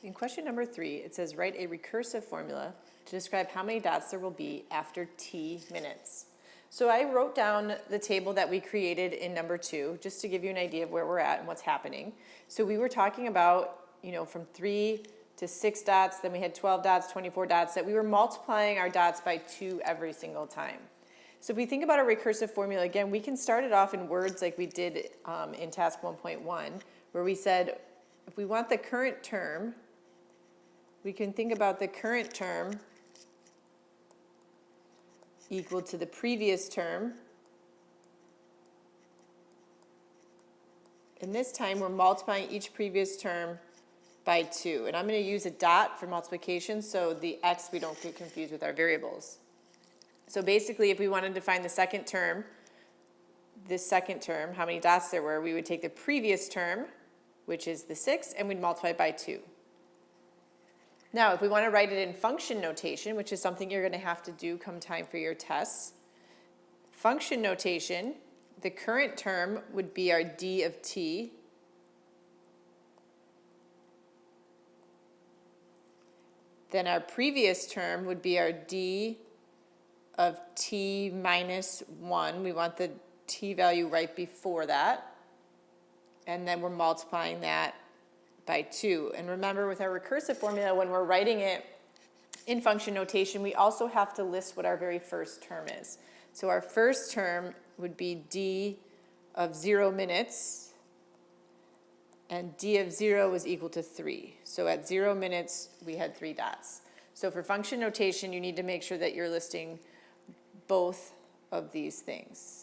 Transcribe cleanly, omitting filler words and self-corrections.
In question number 3, it says write a recursive formula to describe how many dots there will be after t minutes. So I wrote down the table that we created in number 2, just to give you an idea of where we're at and what's happening. So we were talking about, from 3 to 6 dots, then we had 12 dots, 24 dots, that we were multiplying our dots by 2 every single time. So if we think about a recursive formula, again, we can start it off in words like we did in task 1.1, where we said if we want the current term, we can think about the current term equal to the previous term. And this time we're multiplying each previous term by 2. And I'm going to use a dot for multiplication so the x, we don't get confused with our variables. So basically, if we wanted to find the second term, this second term, how many dots there were, we would take the previous term, which is the 6, and we'd multiply it by 2. Now, if we want to write it in function notation, which is something you're going to have to do come time for your tests, function notation, the current term would be our d of t. Then our previous term would be our d of t minus 1. We want the t value right before that. And then we're multiplying that by 2. And remember, with our recursive formula, when we're writing it in function notation, we also have to list what our very first term is. So our first term would be d of 0 minutes, and d of 0 was equal to 3. So at 0 minutes, we had 3 dots. So for function notation, you need to make sure that you're listing both of these things.